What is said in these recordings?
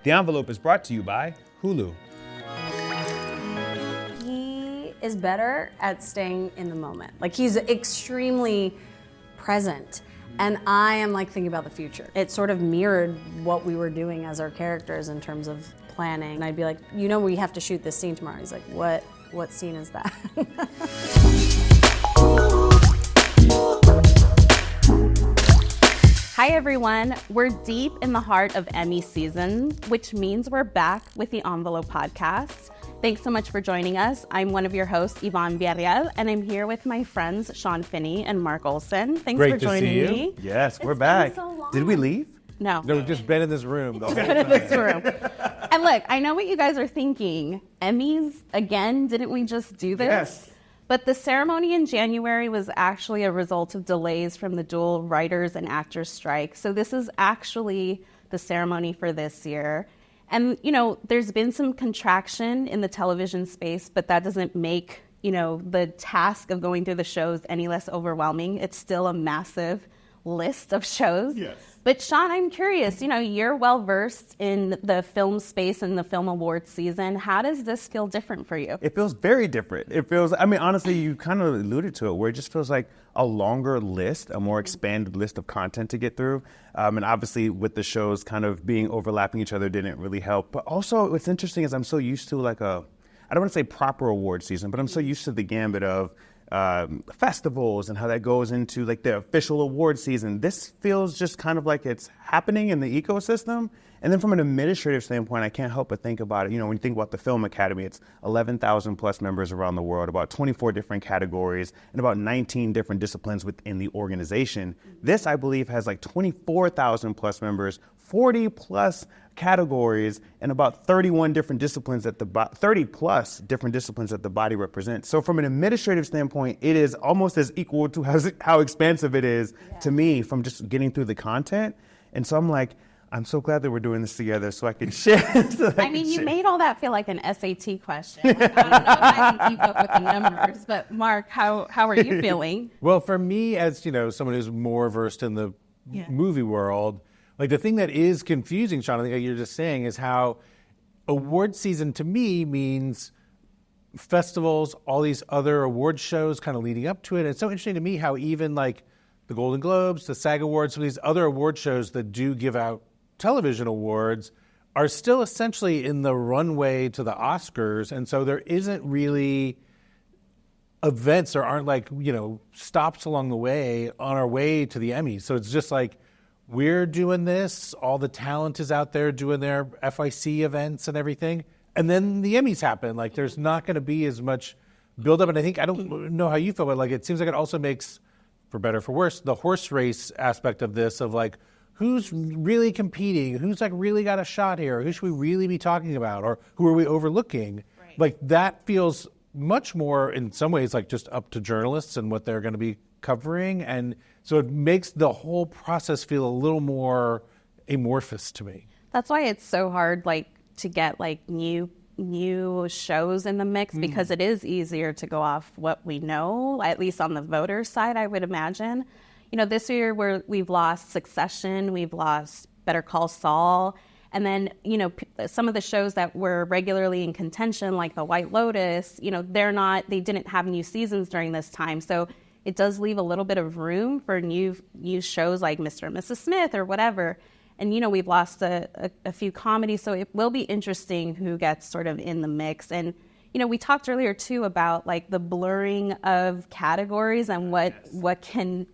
The Envelope is brought to you by Hulu. He is better at staying in the moment. Like, he's extremely present. And I am like thinking about the future. It sort of mirrored what we were doing as our characters in terms of planning. And I'd be like, we have to shoot this scene tomorrow. He's like, what scene is that? Hi everyone, we're deep in the heart of Emmy season, which means we're back with the Envelope podcast. Thanks so much for joining us. I'm one of your hosts, Yvonne Villarreal, and I'm here with my friends, Sean Finney and Mark Olson. Thanks for joining me. Yes, we're back. So Did we leave? No. No, we've just been in this room. Been in this room. And look, I know what you guys are thinking. Emmys, again, didn't we just do this? Yes. But the ceremony in January was actually a result of delays from the dual writers and actors strike. So this is actually the ceremony for this year. And, there's been some contraction in the television space, but that doesn't make, the task of going through the shows any less overwhelming. It's still a massive list of shows. Yes. But Sean, I'm curious, you're well-versed in the film space and the film awards season. How does this feel different for you? It feels very different. It feels, honestly, you kind of alluded to it, where it just feels like a longer list, a more expanded list of content to get through. And obviously with the shows kind of being overlapping each other didn't really help. But also what's interesting is I'm so used to I don't want to say proper award season, but I'm so used to the gambit of festivals and how that goes into the official award season. This feels just kind of like it's happening in the ecosystem. And then from an administrative standpoint, I can't help but think about it. When you think about the Film Academy, it's 11,000 plus members around the world, about 24 different categories, and about 19 different disciplines within the organization. This, I believe, has 24,000 plus members, 40 plus categories, and about 31 different disciplines 30 plus different disciplines that the body represents. So from an administrative standpoint, it is almost as equal to how expansive it is to me from just getting through the content. And so I'm so glad that we're doing this together so I can share. You made all that feel like an SAT question. I don't know if I can keep up with the numbers, but Mark, how are you feeling? Well, for me, as someone who's more versed in the movie world, the thing that is confusing, Sean, I think you're just saying, is how award season to me means festivals, all these other award shows kind of leading up to it. And it's so interesting to me how even the Golden Globes, the SAG Awards, some of these other award shows that do give out television awards are still essentially in the runway to the Oscars. And so there isn't really events or aren't stops along the way on our way to the Emmys. So it's just we're doing this, all the talent is out there doing their FIC events and everything. And then the Emmys happen. There's not going to be as much buildup. And I don't know how you feel, but it seems like it also makes, for better or for worse, the horse race aspect of this of who's really competing, who's really got a shot here, who should we really be talking about, or who are we overlooking? Right. That feels much more in some ways just up to journalists and what they're going to be covering. And so it makes the whole process feel a little more amorphous to me. That's why it's so hard to get new shows in the mix, because it is easier to go off what we know, at least on the voter side, I would imagine. This year we've lost Succession, we've lost Better Call Saul, and then, some of the shows that were regularly in contention, like The White Lotus, they didn't have new seasons during this time. So it does leave a little bit of room for new shows like Mr. and Mrs. Smith or whatever. And, we've lost a few comedies, so it will be interesting who gets sort of in the mix. And, we talked earlier, too, about, the blurring of categories and what can,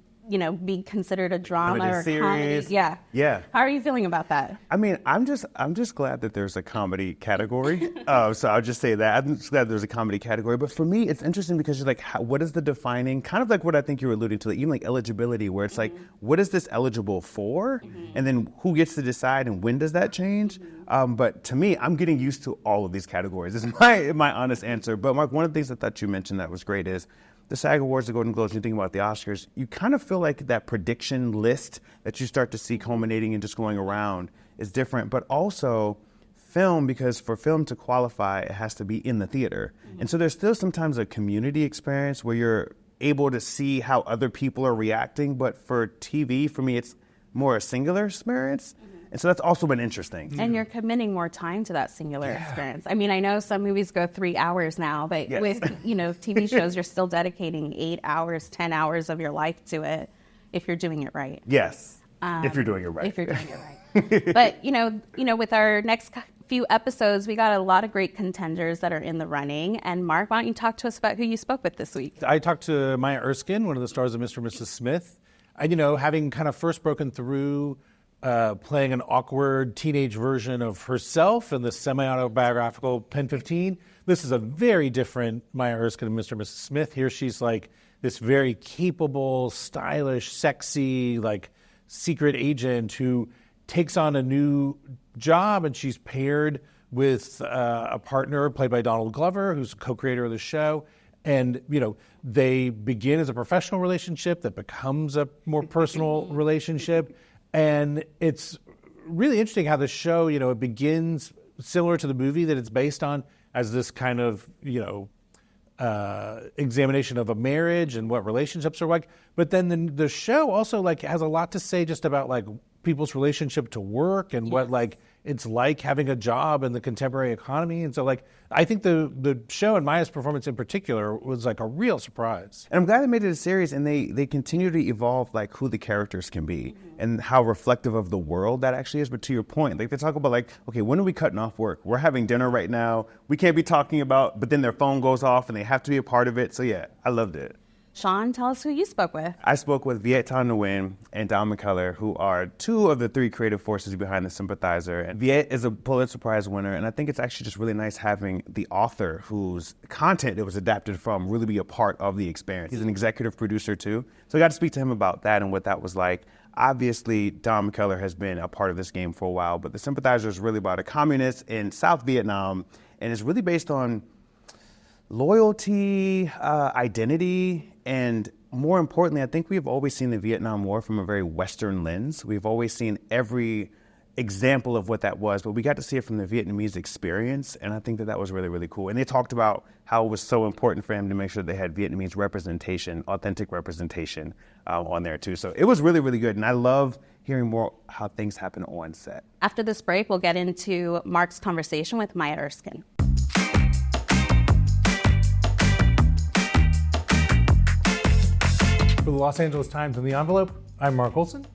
be considered a drama or comedy. Yeah. How are you feeling about that? I'm just glad that there's a comedy category. So I'll just say that. I'm just glad there's a comedy category. But for me, it's interesting because you're what is the defining, kind of what I think you were alluding to, even eligibility, where it's what is this eligible for? Mm-hmm. And then who gets to decide and when does that change? Mm-hmm. But to me, I'm getting used to all of these categories. Is my honest answer. But Mark, one of the things I thought you mentioned that was great is the SAG Awards, the Golden Globes, you think about the Oscars, you kind of feel like that prediction list that you start to see culminating and just going around is different. But also film, because for film to qualify, it has to be in the theater. Mm-hmm. And so there's still sometimes a community experience where you're able to see how other people are reacting. But for TV, for me, it's more a singular experience. Mm-hmm. And so that's also been interesting. And you're committing more time to that singular experience. I mean, I know some movies go 3 hours now, but with, TV shows, you're still dedicating 8 hours, 10 hours of your life to it if you're doing it right. Yes, if you're doing it right. If you're doing it right. But, with our next few episodes, we got a lot of great contenders that are in the running. And Mark, why don't you talk to us about who you spoke with this week? I talked to Maya Erskine, one of the stars of Mr. and Mrs. Smith. Having kind of first broken through playing an awkward teenage version of herself in the semi-autobiographical Pen 15, this is a very different Maya Erskine and Mr. and Mrs. Smith. Here she's like this very capable, stylish, sexy, like secret agent who takes on a new job, and she's paired with a partner played by Donald Glover, who's co-creator of the show. And, they begin as a professional relationship that becomes a more personal relationship. And it's really interesting how the show, it begins similar to the movie that it's based on as this kind of, examination of a marriage and what relationships are like. But then the show also has a lot to say just about people's relationship to work and what it's like having a job in the contemporary economy. And so I think the show and Maya's performance in particular was a real surprise. And I'm glad they made it a series, and they continue to evolve who the characters can be and how reflective of the world that actually is. But to your point, they talk about okay, when are we cutting off work? We're having dinner right now. We can't be talking about, but then their phone goes off and they have to be a part of it. So yeah, I loved it. Sean, tell us who you spoke with. I spoke with Viet Thanh Nguyen and Don McKellar, who are two of the three creative forces behind the Sympathizer. And Viet is a Pulitzer Prize winner, and I think it's actually just really nice having the author whose content it was adapted from really be a part of the experience. He's an executive producer too, so I got to speak to him about that and what that was like. Obviously, Don McKellar has been a part of this game for a while, but the Sympathizer is really about a communist in South Vietnam, and it's really based on loyalty, identity, and more importantly, I think we've always seen the Vietnam War from a very Western lens. We've always seen every example of what that was, but we got to see it from the Vietnamese experience, and I think that was really, really cool. And they talked about how it was so important for him to make sure they had Vietnamese representation, authentic representation on there too. So it was really, really good, and I love hearing more how things happen on set. After this break, we'll get into Mark's conversation with Maya Erskine. For the Los Angeles Times and The Envelope, I'm Mark Olson.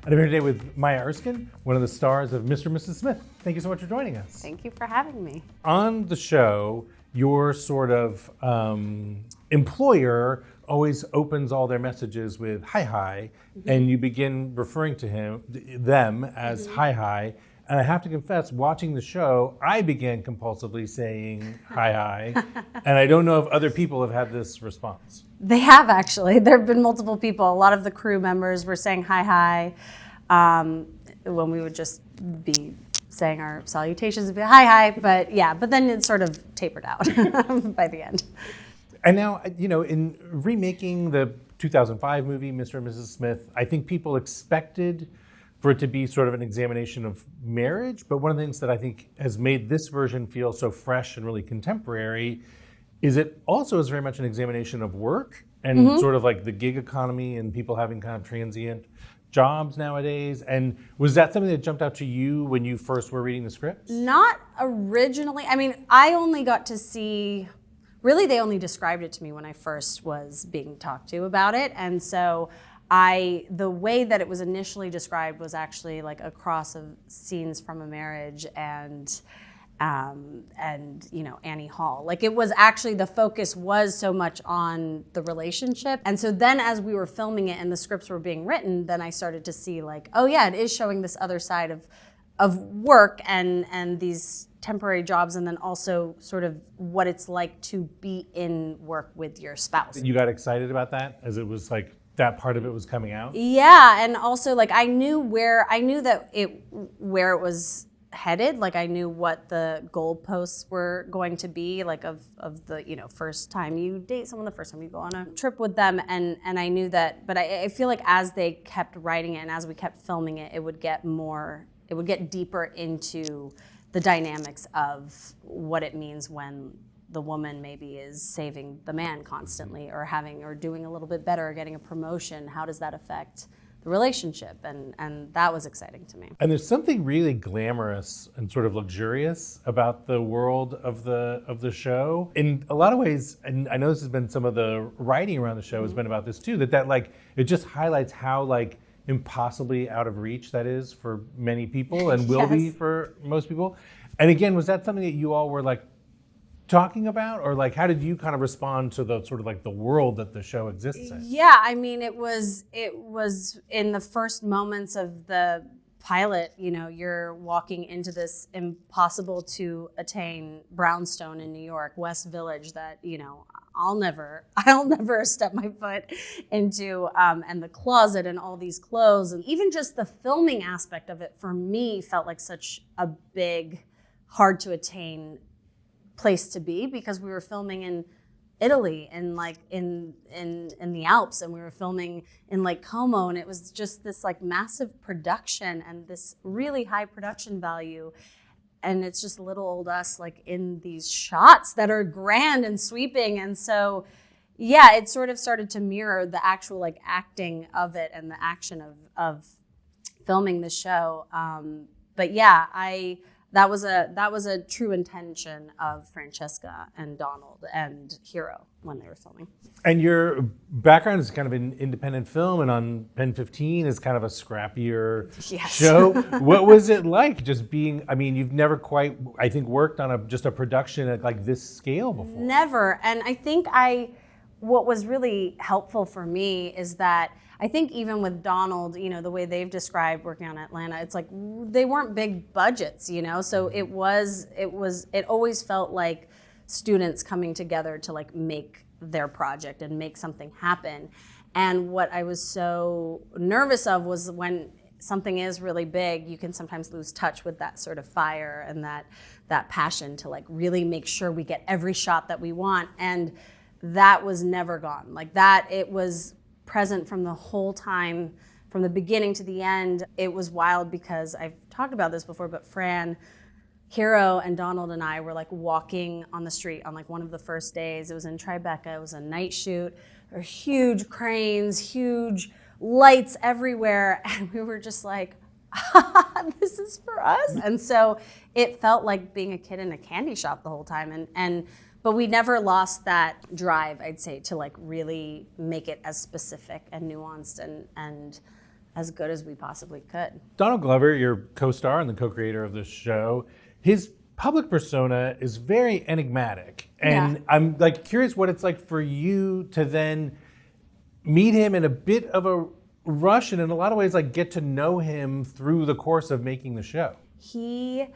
And I'm here today with Maya Erskine, one of the stars of Mr. and Mrs. Smith. Thank you so much for joining us. Thank you for having me. On the show, your sort of employer always opens all their messages with hi, and you begin referring to them as hi. And I have to confess, watching the show, I began compulsively saying hi, and I don't know if other people have had this response. They have actually. There have been multiple people. A lot of the crew members were saying hi when we would just be saying our salutations and be hi. But then it sort of tapered out by the end. And now, in remaking the 2005 movie, Mr. and Mrs. Smith, I think people expected for it to be sort of an examination of marriage. But one of the things that I think has made this version feel so fresh and really contemporary is it also is very much an examination of work and sort of the gig economy and people having kind of transient jobs nowadays. And was that something that jumped out to you when you first were reading the scripts? Not originally. I mean, I only got to see, really they only described it to me when I first was being talked to about it. And so the way that it was initially described was actually a cross of scenes from a marriage and Annie Hall. It was actually, the focus was so much on the relationship. And so then as we were filming it and the scripts were being written, then I started to see oh yeah, it is showing this other side of work and these temporary jobs, and then also sort of what it's like to be in work with your spouse. You got excited about that as it was that part of it was coming out? Yeah, and also I knew where it was headed. I knew what the goalposts were going to be, of the first time you date someone, the first time you go on a trip with them, and I knew that. But I feel as they kept writing it and as we kept filming it, it would get deeper into the dynamics of what it means when the woman maybe is saving the man constantly or doing a little bit better or getting a promotion. How does that affect the the relationship, and that was exciting to me. And there's something really glamorous and sort of luxurious about the world of the show. In a lot of ways, and I know this has been some of the writing around the show has been about this too, that like it just highlights how like impossibly out of reach that is for many people and will be for most people. And again, was that something that you all were like talking about, or like how did you kind of respond to the sort of like the world that the show exists in? Yeah, I mean, it was in the first moments of the pilot, you know, you're walking into this impossible to attain brownstone in New York, West Village, that, you know, I'll never step my foot into, and the closet and all these clothes, and even just the filming aspect of it for me felt like such a big, hard to attain place to be, because we were filming in Italy and like in the Alps, and we were filming in Lake Como, and it was just this like massive production and this really high production value, and it's just little old us like in these shots that are grand and sweeping. And so yeah, it sort of started to mirror the actual like acting of it and the action of filming the show. But yeah, that was a true intention of Francesca and Donald and Hero when they were filming. And your background is kind of in independent film, and on Pen 15 is kind of a scrappier show. What was it like just being, I mean, you've never quite, I think, worked on just a production at like this scale before. Never. And I think what was really helpful for me is that I think even with Donald, you know, the way they've described working on Atlanta, it's like they weren't big budgets, you know? So it always felt like students coming together to like make their project and make something happen. And what I was so nervous of was when something is really big, you can sometimes lose touch with that sort of fire and that passion to like really make sure we get every shot that we want. And that was never gone. Like that, it was present from the whole time, from the beginning to the end. It was wild because I've talked about this before, but Fran, Hero, and Donald and I were like walking on the street on like one of the first days. It was in Tribeca. It was a night shoot. There were huge cranes, huge lights everywhere, and we were just like, this is for us. And so it felt like being a kid in a candy shop the whole time. But we never lost that drive, I'd say, to like really make it as specific and nuanced and as good as we possibly could. Donald Glover, your co-star and the co-creator of the show, his public persona is very enigmatic. And I'm like curious what it's like for you to then meet him in a bit of a rush and in a lot of ways like get to know him through the course of making the show. He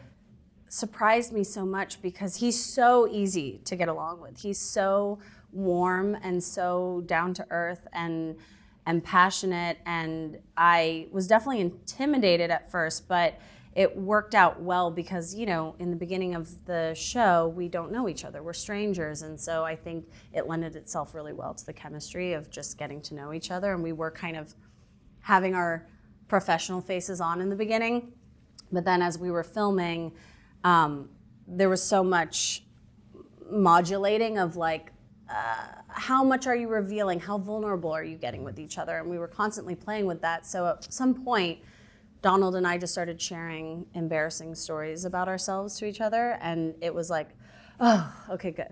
surprised me so much because he's so easy to get along with. He's so warm and so down to earth and passionate, and I was definitely intimidated at first, but it worked out well because, you know, in the beginning of the show, we don't know each other. We're strangers, and so I think it lended itself really well to the chemistry of just getting to know each other, and we were kind of having our professional faces on in the beginning, but then as we were filming, there was so much modulating of like, how much are you revealing? How vulnerable are you getting with each other? And we were constantly playing with that. So at some point, Donald and I just started sharing embarrassing stories about ourselves to each other. And it was like, oh, okay, good.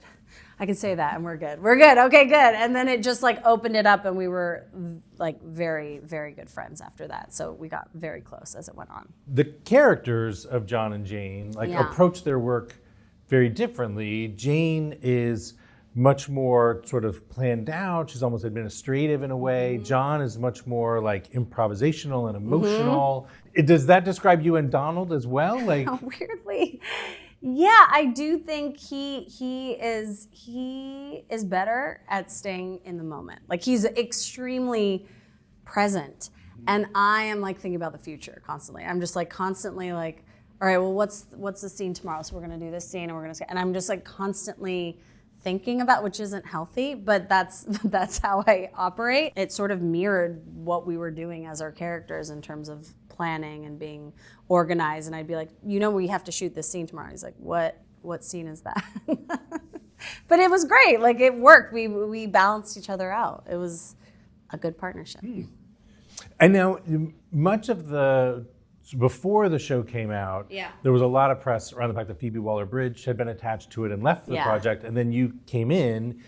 I can say that and we're good. We're good, okay, good. And then it just like opened it up and we were like very, very good friends after that. So we got very close as it went on. The characters of John and Jane approach their work very differently. Jane is much more sort of planned out. She's almost administrative in a way. Mm-hmm. John is much more like improvisational and emotional. Mm-hmm. Does that describe you and Donald as well? Like weirdly. Yeah, I do think he is better at staying in the moment. Like he's extremely present, and I am like thinking about the future constantly. I'm just like constantly like, all right, well, what's the scene tomorrow? So we're gonna do this scene, and I'm just like constantly thinking about, which isn't healthy, but that's how I operate. It sort of mirrored what we were doing as our characters in terms of planning and being organized, and I'd be like, you know, we have to shoot this scene tomorrow. He's like, what scene is that? But it was great. Like it worked. We balanced each other out. It was a good partnership. And now, much of before the show came out, Yeah. there was a lot of press around the fact that Phoebe Waller-Bridge had been attached to it and left the Yeah. project, and then you came in.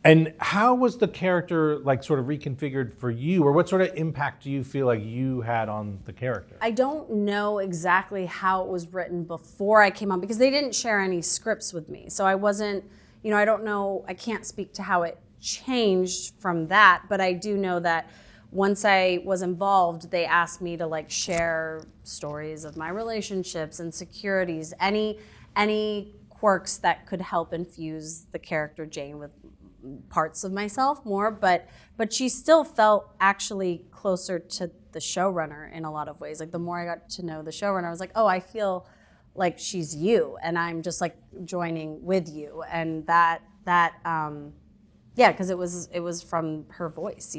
And how was the character like sort of reconfigured for you, or what sort of impact do you feel like you had on the character? I don't know exactly how it was written before I came on because they didn't share any scripts with me. So I wasn't, I don't know, I can't speak to how it changed from that, but I do know that once I was involved, they asked me to like share stories of my relationships, insecurities, any quirks that could help infuse the character Jane with parts of myself more, but she still felt actually closer to the showrunner in a lot of ways. Like the more I got to know the showrunner, I was like, oh, I feel like she's you, and I'm just like joining with you, and that because it was from her voice,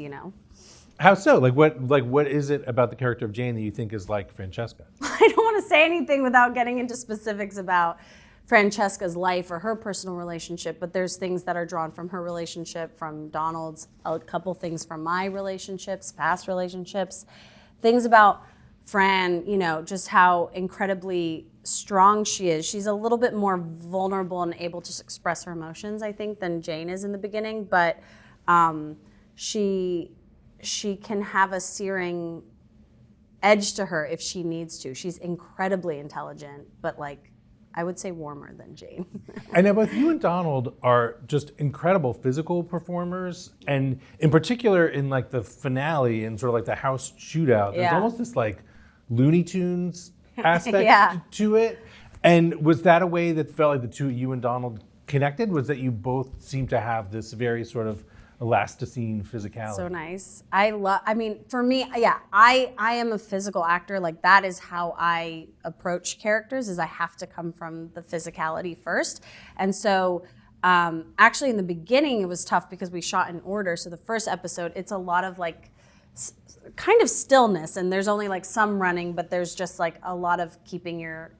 How so? Like what is it about the character of Jane that you think is like Francesca? I don't want to say anything without getting into specifics about Francesca's life or her personal relationship, but there's things that are drawn from her relationship, from Donald's, a couple things from my relationships, past relationships, things about Fran, just how incredibly strong she is. She's a little bit more vulnerable and able to express her emotions, I think, than Jane is in the beginning, but she can have a searing edge to her if she needs to. She's incredibly intelligent, but I would say warmer than Jane. I know both you and Donald are just incredible physical performers, and in particular in like the finale and sort of like the house shootout, there's almost this like Looney Tunes aspect to it. And was that a way that felt like the two, you and Donald, connected? Was that you both seemed to have this very sort of elasticine physicality? So nice. For me, I am a physical actor. Like that is how I approach characters, is I have to come from the physicality first. And so actually in the beginning it was tough because we shot in order. So the first episode, it's a lot of like kind of stillness, and there's only like some running, but there's just like a lot of keeping your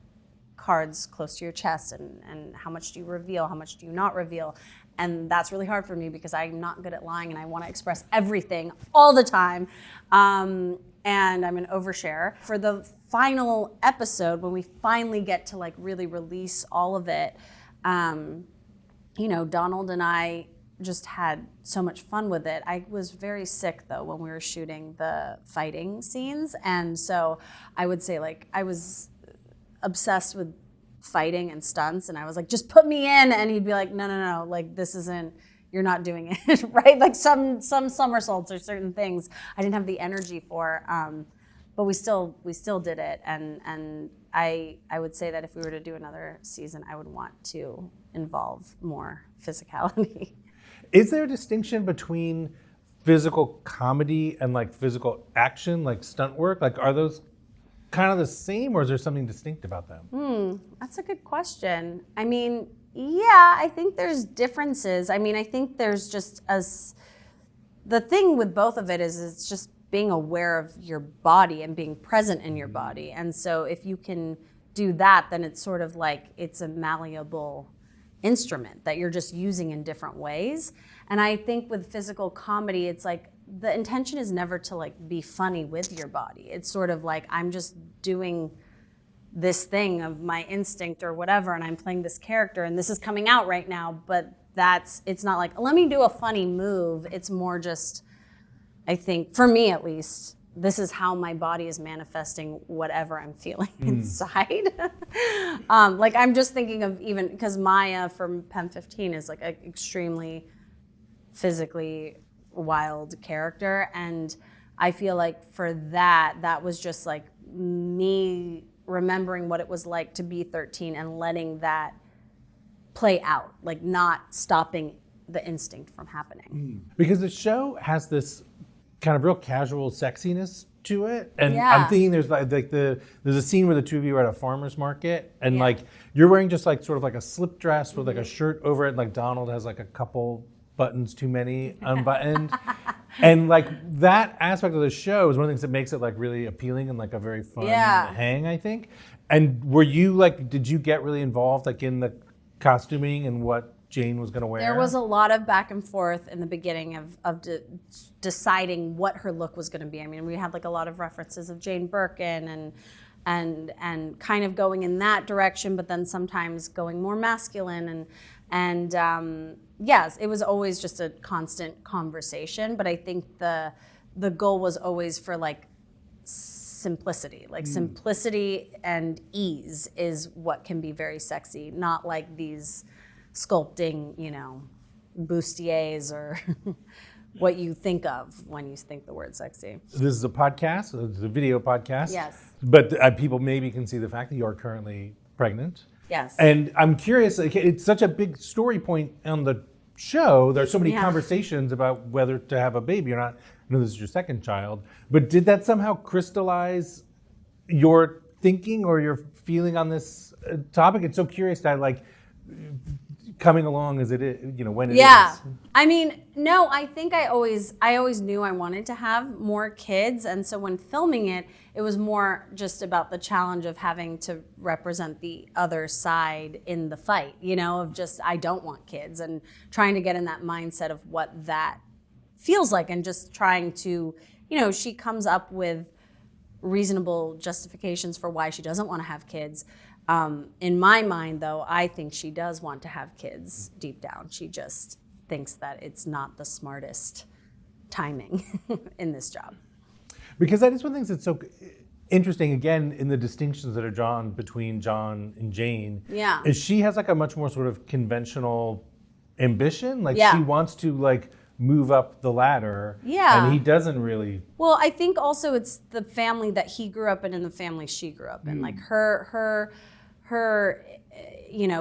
cards close to your chest, and how much do you reveal, how much do you not reveal. And that's really hard for me because I'm not good at lying and I want to express everything all the time. And I'm an overshare. For the final episode, when we finally get to like really release all of it, Donald and I just had so much fun with it. I was very sick though when we were shooting the fighting scenes. And so I would say like I was obsessed with fighting and stunts, and I was like, just put me in, and he'd be like, no, like this isn't, you're not doing it right, like some somersaults or certain things I didn't have the energy for, but we still did it, and I would say that if we were to do another season, I would want to involve more physicality. Is there a distinction between physical comedy and like physical action, like stunt work? Like are those kind of the same, or is there something distinct about them? That's a good question. I mean, yeah, I think there's differences. I mean, I think there's just the thing with both of it is it's just being aware of your body and being present in your body. And so if you can do that, then it's sort of like it's a malleable instrument that you're just using in different ways. And I think with physical comedy, it's like the intention is never to like be funny with your body. It's sort of like I'm just doing this thing of my instinct or whatever, and I'm playing this character, and this is coming out right now, but it's not like, let me do a funny move. It's more just, I think, for me at least, this is how my body is manifesting whatever I'm feeling inside. Like I'm just thinking of, even because Maya from Pen 15 is like an extremely physically wild character, and I feel like for that was just like me remembering what it was like to be 13 and letting that play out, like not stopping the instinct from happening. Because the show has this kind of real casual sexiness to it, and I'm thinking there's there's a scene where the two of you are at a farmer's market, and like you're wearing just like sort of like a slip dress with like a shirt over it, and like Donald has like a couple buttons too many unbuttoned. And like that aspect of the show is one of the things that makes it like really appealing and like a very fun hang, I think. And were you like, did you get really involved like in the costuming and what Jane was going to wear? There was a lot of back and forth in the beginning of deciding what her look was going to be. I mean, we had like a lot of references of Jane Birkin and kind of going in that direction, but then sometimes going more masculine and yes, it was always just a constant conversation. But I think the goal was always for like simplicity. Like simplicity and ease is what can be very sexy, not like these sculpting, bustiers or what you think of when you think the word sexy. This is a podcast, it's a video podcast. Yes. But people maybe can see the fact that you are currently pregnant. Yes. And I'm curious, like, it's such a big story point on the show. There's so many conversations about whether to have a baby or not. I know this is your second child, but did that somehow crystallize your thinking or your feeling on this topic? It's so curious that like coming along as it is, when it is. Yeah. I mean, no, I think I always knew I wanted to have more kids. And so when filming it, it was more just about the challenge of having to represent the other side in the fight, of just, I don't want kids, and trying to get in that mindset of what that feels like, and just trying to, she comes up with reasonable justifications for why she doesn't want to have kids. In my mind, though, I think she does want to have kids deep down. She just thinks that it's not the smartest timing in this job. Because that is one of the things that's so interesting, again, in the distinctions that are drawn between John and Jane. Yeah. Is she has like a much more sort of conventional ambition. Like she wants to like move up the ladder. Yeah. And he doesn't really. Well, I think also it's the family that he grew up in and the family she grew up in. Like her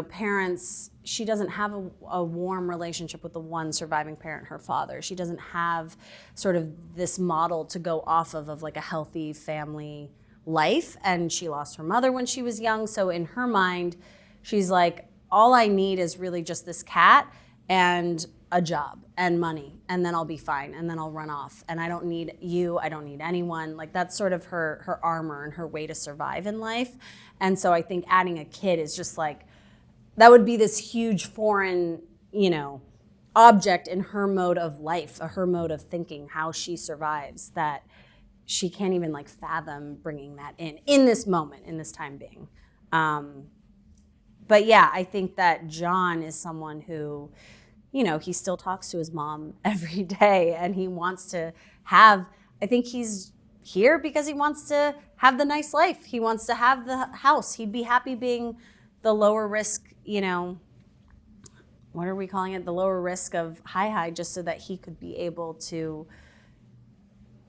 parents, she doesn't have a warm relationship with the one surviving parent, her father. She doesn't have sort of this model to go off of like a healthy family life. And she lost her mother when she was young. So in her mind, she's like, all I need is really just this cat and a job and money, and then I'll be fine, and then I'll run off. And I don't need you, I don't need anyone. Like that's sort of her armor and her way to survive in life. And so I think adding a kid is just like, that would be this huge foreign, object in her mode of life, her mode of thinking, how she survives, that she can't even like fathom bringing that in this moment, in this time being. But yeah, I think that John is someone who, he still talks to his mom every day, and he wants to have, I think he's here because he wants to have the nice life. He wants to have the house. He'd be happy being the lower risk, what are we calling it? The lower risk of high, just so that he could be able to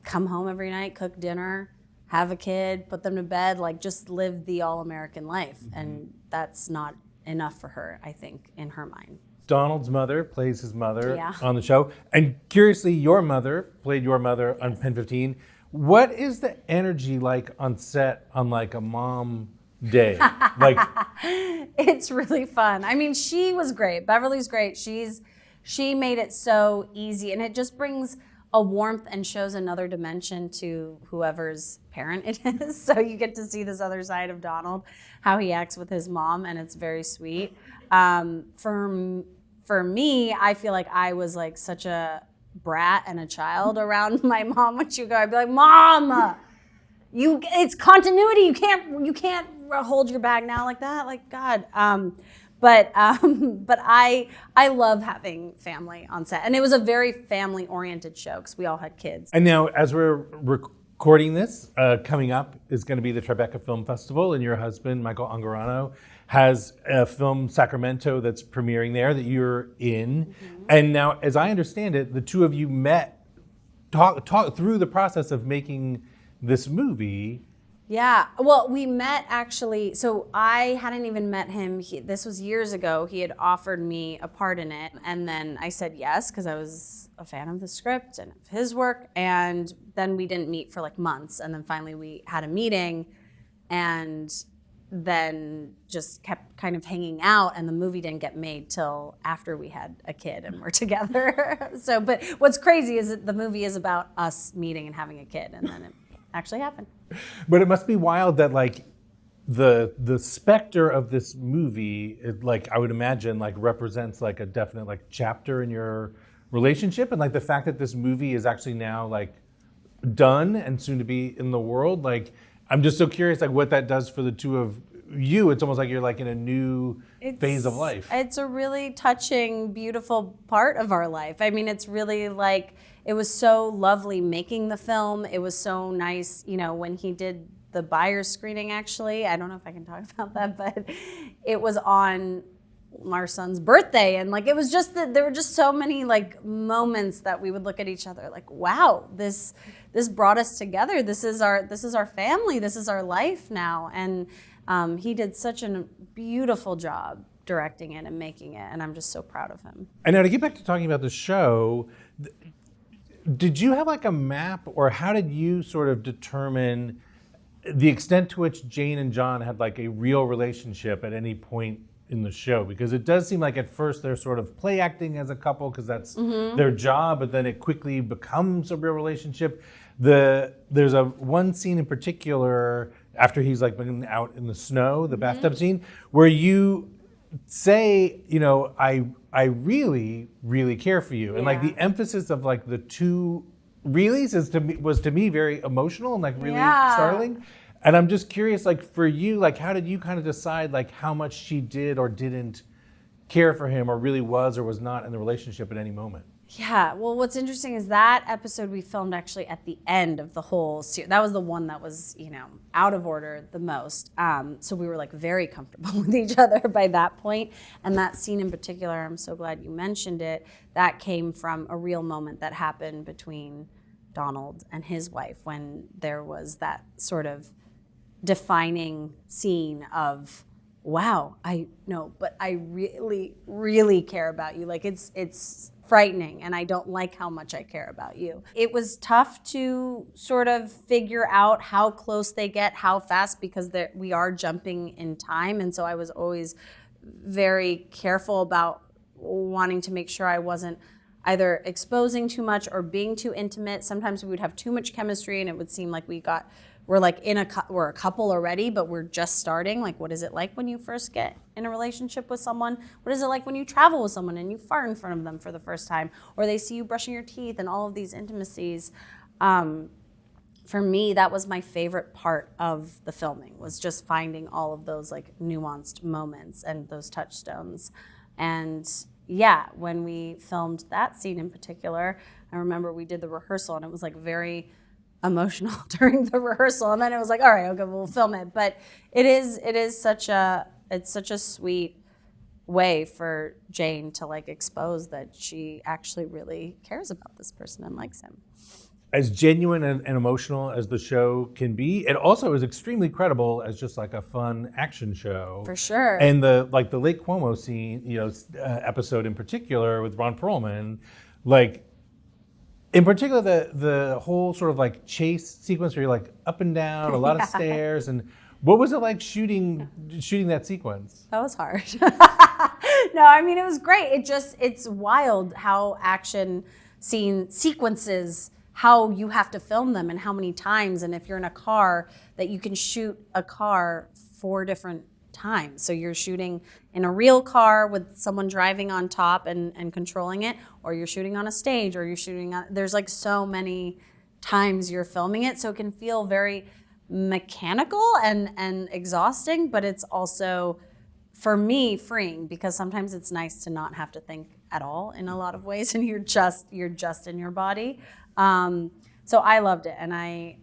come home every night, cook dinner, have a kid, put them to bed, like just live the all-American life. And that's not enough for her, I think, in her mind. Donald's mother plays his mother on the show. And curiously, your mother played your mother on Pen 15. What is the energy like on set on like a mom day? Like, it's really fun. I mean, she was great. Beverly's great. She made it so easy, and it just brings a warmth and shows another dimension to whoever's parent it is. So you get to see this other side of Donald, how he acts with his mom, and it's very sweet. For me, I feel like I was like such a brat and a child around my mom when she would go. I'd be like, Mom, it's continuity. You can't hold your bag now like that. Like God. But I love having family on set, and it was a very family-oriented show because we all had kids. And now, as we're recording this, coming up is going to be the Tribeca Film Festival, and your husband, Michael Angarano, has a film, Sacramento, that's premiering there that you're in. Mm-hmm. And now, as I understand it, the two of you met, talk through the process of making this movie. Yeah, well, we met actually, so I hadn't even met him. This was years ago. He had offered me a part in it, and then I said yes because I was a fan of the script and of his work, and then we didn't meet for like months, and then finally we had a meeting, and then just kept kind of hanging out, and the movie didn't get made till after we had a kid and we're together. So, but what's crazy is that the movie is about us meeting and having a kid, and then it actually happened. But it must be wild that like the specter of this movie, like I would imagine, like represents like a definite like chapter in your relationship, and like the fact that this movie is actually now like done and soon to be in the world. Like, I'm just so curious, like what that does for the two of you. It's almost like you're like in a new phase of life. It's a really touching, beautiful part of our life. I mean, it's really like, it was so lovely making the film. It was so nice, you know, when he did the buyer's screening, actually. I don't know if I can talk about that, but it was on our son's birthday, and like it was just that there were just so many like moments that we would look at each other like, wow, this brought us together. This is our family. This is our life now. And he did such a beautiful job directing it and making it, and I'm just so proud of him. And now to get back to talking about the show, did you have like a map, or how did you sort of determine the extent to which Jane and John had like a real relationship at any point in the show? Because it does seem like at first they're sort of play acting as a couple because that's their job, but then it quickly becomes a real relationship. There's a one scene in particular after he's like been out in the snow, the bathtub scene, where you say, you know, I really, really care for you. And like the emphasis of like the two reallys was to me very emotional and like really startling. And I'm just curious, like for you, like how did you kind of decide like how much she did or didn't care for him, or really was or was not in the relationship at any moment? Yeah, well, what's interesting is that episode we filmed actually at the end of the whole series. That was the one that was, you know, out of order the most. So we were like very comfortable with each other by that point. And that scene in particular, I'm so glad you mentioned it, that came from a real moment that happened between Donald and his wife when there was that sort of defining scene of, wow, I know, but I really, really care about you. Like it's frightening, and I don't like how much I care about you. It was tough to sort of figure out how close they get, how fast, because we are jumping in time. And so I was always very careful about wanting to make sure I wasn't either exposing too much or being too intimate. Sometimes we would have too much chemistry and it would seem like we're like we're a couple already, but we're just starting. Like, what is it like when you first get in a relationship with someone? What is it like when you travel with someone and you fart in front of them for the first time, or they see you brushing your teeth, and all of these intimacies? For me, that was my favorite part of the filming, was just finding all of those like nuanced moments and those touchstones. And yeah, when we filmed that scene in particular, I remember we did the rehearsal and it was like very emotional during the rehearsal, and then it was like, all right, okay, we'll film it. But it's such a sweet way for Jane to like expose that she actually really cares about this person and likes him. As genuine and emotional as the show can be, it also is extremely credible as just like a fun action show. For sure. And the Lake Como scene, episode in particular with Ron Perlman, like in particular the whole sort of like chase sequence where you're like up and down, a lot of stairs, and what was it like shooting that sequence? That was hard. No, I mean, it was great. It's wild how action sequences, how you have to film them and how many times, and if you're in a car, that you can shoot a car 4 different times. So you're shooting in a real car with someone driving on top and controlling it, or you're shooting on a stage, or you're shooting on, there's like so many times you're filming it, so it can feel very mechanical and exhausting, but it's also, for me, freeing, because sometimes it's nice to not have to think at all in a lot of ways, and you're just in your body. So I loved it, and I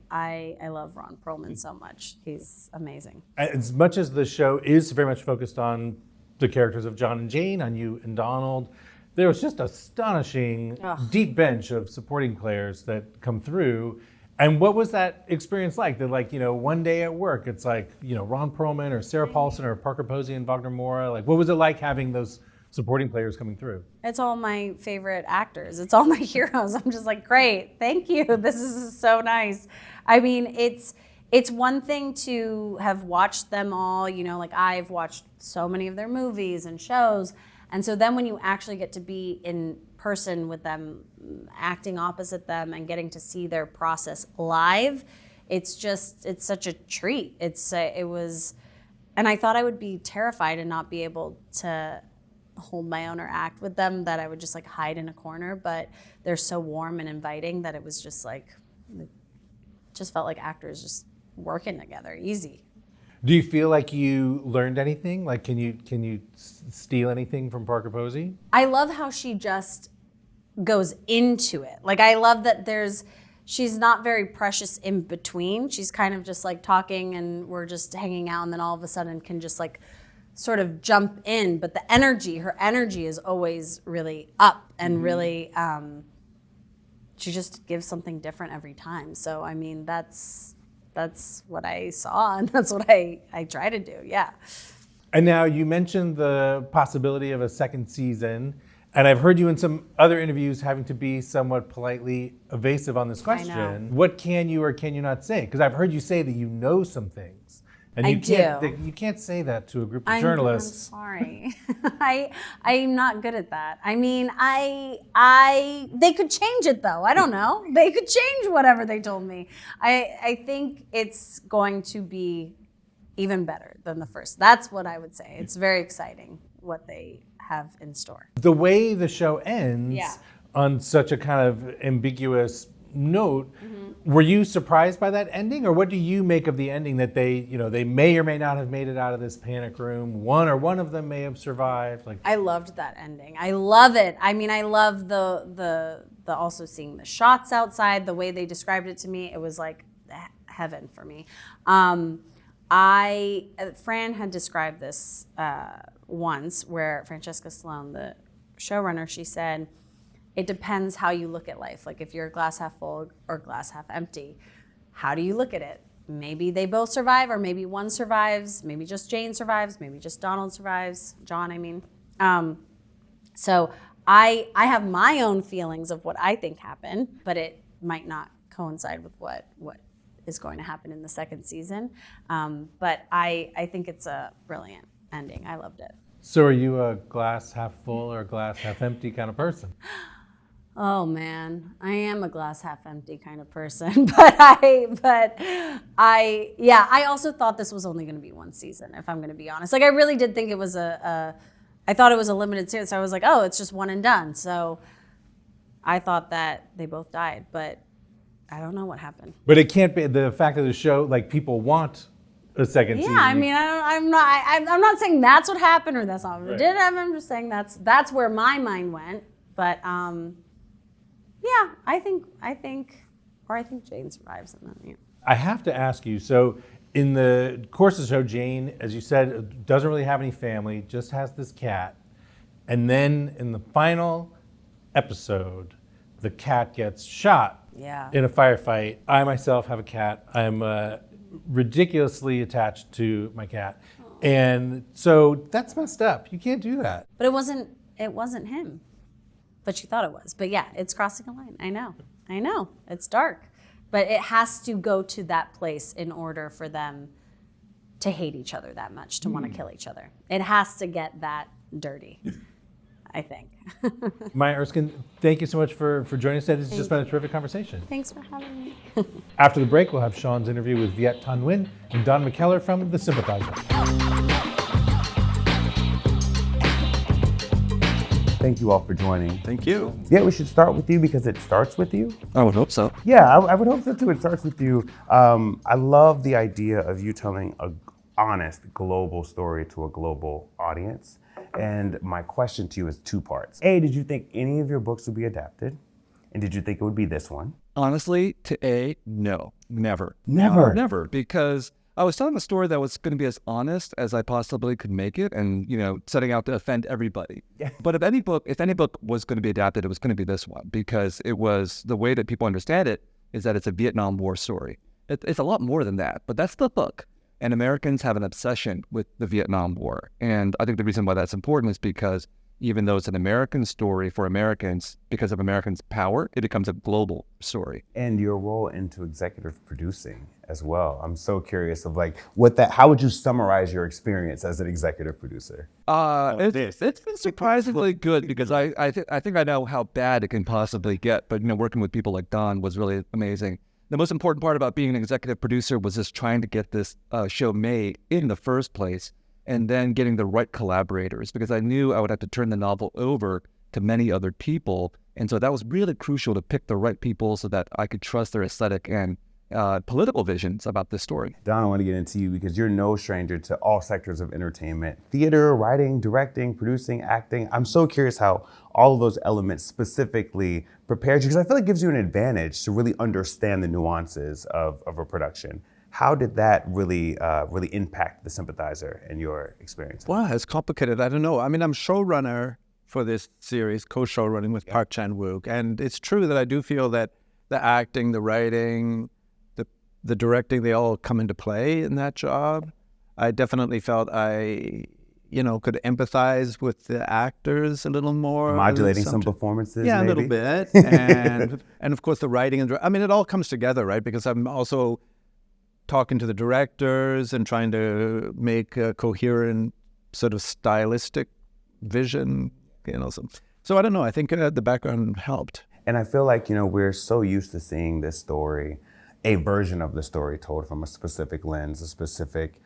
love Ron Perlman so much. He's amazing. As much as the show is very much focused on the characters of John and Jane, on you and Donald, there was just astonishing deep bench of supporting players that come through. And what was that experience like? That one day at work, it's like, Ron Perlman or Sarah Paulson or Parker Posey and Wagner Moura. Like, what was it like having those supporting players coming through? It's all my favorite actors. It's all my heroes. I'm just like, great, thank you. This is so nice. I mean, it's one thing to have watched them all, like I've watched so many of their movies and shows. And so then when you actually get to be in person with them, acting opposite them and getting to see their process live, it's such a treat. It was And I thought I would be terrified and not be able to hold my own or act with them, that I would just like hide in a corner. But they're so warm and inviting that it was just like, it just felt like actors just working together, easy. Do you feel like you learned anything? Like, can you steal anything from Parker Posey? I love how she just goes into it. Like, I love that she's not very precious in between. She's kind of just like talking and we're just hanging out, and then all of a sudden can just like sort of jump in. But her energy is always really up and really, she just gives something different every time. So, I mean, that's what I saw, and that's what I try to do, yeah. And now you mentioned the possibility of a second season, and I've heard you in some other interviews having to be somewhat politely evasive on this question. I know. What can you or can you not say? Because I've heard you say that you know some things. And you can't say that to a group of journalists. I'm sorry. I'm not good at that. I mean, they could change it though. I don't know. They could change whatever they told me. I think it's going to be even better than the first. That's what I would say. It's very exciting what they have in store. The way the show ends on such a kind of ambiguous note, were you surprised by that ending, or what do you make of the ending that they may or may not have made it out of this panic room? One of them may have survived. Like, I loved that ending. I love it. I mean, I love the also seeing the shots outside, the way they described it to me. It was like heaven for me. Fran had described this once, where Francesca Sloan, the showrunner, she said, it depends how you look at life. Like, if you're glass half full or glass half empty, how do you look at it? Maybe they both survive, or maybe one survives, maybe just Jane survives, maybe just Donald survives, John, I mean. So I have my own feelings of what I think happened, but it might not coincide with what is going to happen in the second season. But I think it's a brilliant ending. I loved it. so are you a glass half full or glass half empty kind of person? Oh man, I am a glass half empty kind of person, but I also thought this was only going to be one season, if I'm going to be honest. Like, I really did think it was I thought it was a limited series. So I was like, oh, it's just one and done. So I thought that they both died, but I don't know what happened. But it can't be the fact of the show. Like, people want a second season. Yeah, I mean, I'm not saying that's what happened or that's not what did happen. I'm just saying that's where my mind went. But yeah, I think Jane survives in that. Yeah. I have to ask you, so in the course of the show, Jane, as you said, doesn't really have any family, just has this cat. And then in the final episode, the cat gets shot in a firefight. I myself have a cat. I'm ridiculously attached to my cat. And so that's messed up. You can't do that. But it wasn't him. But she thought it was. But yeah, it's crossing a line. I know. It's dark. But it has to go to that place in order for them to hate each other that much, to want to kill each other. It has to get that dirty, I think. Maya Erskine, thank you so much for joining us today. This has just been a terrific conversation. Thanks for having me. After the break, we'll have Sean's interview with Viet Thanh Nguyen and Don McKellar from The Sympathizer. Thank you all for joining. Thank you. Yeah, we should start with you because it starts with you. I would hope so. Yeah, I would hope so too. It starts with you. I love the idea of you telling an honest global story to a global audience. And my question to you is two parts. A, did you think any of your books would be adapted? And did you think it would be this one? Honestly, no, never. Never? Never, because I was telling a story that was going to be as honest as I possibly could make it, and setting out to offend everybody. Yeah. But if any book was going to be adapted, it was going to be this one, because it was the way that people understand it is that it's a Vietnam War story. It's a lot more than that, but that's the hook. And Americans have an obsession with the Vietnam War, and I think the reason why that's important is because even though it's an American story for Americans, because of Americans' power, it becomes a global story. And your role into executive producing as well. I'm so curious of how would you summarize your experience as an executive producer? It's been surprisingly good, because I think I know how bad it can possibly get, but working with people like Don was really amazing. the most important part about being an executive producer was just trying to get this show made in the first place, and then getting the right collaborators, because I knew I would have to turn the novel over to many other people. And so that was really crucial, to pick the right people so that I could trust their aesthetic and political visions about this story. Don, I want to get into you because you're no stranger to all sectors of entertainment: theater, writing, directing, producing, acting. I'm so curious how all of those elements specifically prepared you, because I feel like it gives you an advantage to really understand the nuances of a production. How did that really impact The Sympathizer in your experience? Well, it's complicated. I don't know. I mean, I'm showrunner for this series, co-showrunning with Park Chan-wook, and it's true that I do feel that the acting, the writing, the directing, they all come into play in that job. I definitely felt I could empathize with the actors a little more. Modulating some performances, yeah, maybe? A little bit. And of course the writing, I mean, it all comes together, right? Because I'm also talking to the directors and trying to make a coherent sort of stylistic vision, So I don't know, I think the background helped. And I feel like, we're so used to seeing this story, a version of the story told from a specific lens, a specific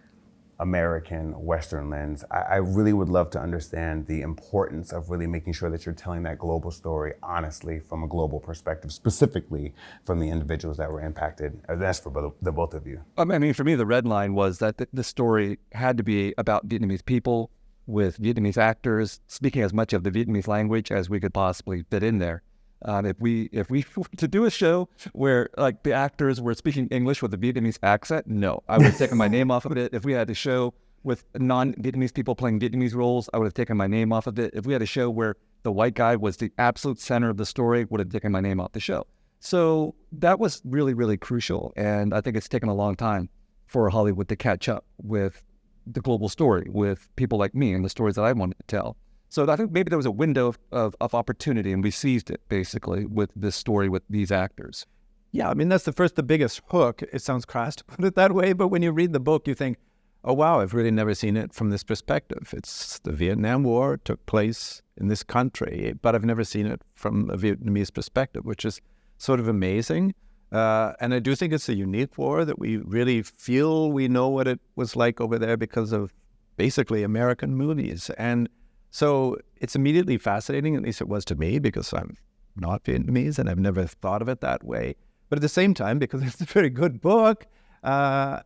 American Western lens. I really would love to understand the importance of really making sure that you're telling that global story honestly from a global perspective, specifically from the individuals that were impacted. That's for the both of you. I mean, for me, the red line was that the story had to be about Vietnamese people, with Vietnamese actors speaking as much of the Vietnamese language as we could possibly fit in there. If we were to do a show where like the actors were speaking English with a Vietnamese accent, no, I would have taken my name off of it. If we had a show with non-Vietnamese people playing Vietnamese roles, I would have taken my name off of it. If we had a show where the white guy was the absolute center of the story, would have taken my name off the show. So that was really, really crucial. And I think it's taken a long time for Hollywood to catch up with the global story, with people like me and the stories that I wanted to tell. So I think maybe there was a window of opportunity, and we seized it, basically, with this story with these actors. Yeah, I mean, that's the biggest hook. It sounds crass to put it that way, but when you read the book, you think, oh, wow, I've really never seen it from this perspective. It's the Vietnam War took place in this country, but I've never seen it from a Vietnamese perspective, which is sort of amazing. And I do think it's a unique war that we really feel we know what it was like over there because of basically American movies. And so it's immediately fascinating, at least it was to me, because I'm not Vietnamese and I've never thought of it that way. But at the same time, because it's a very good book, I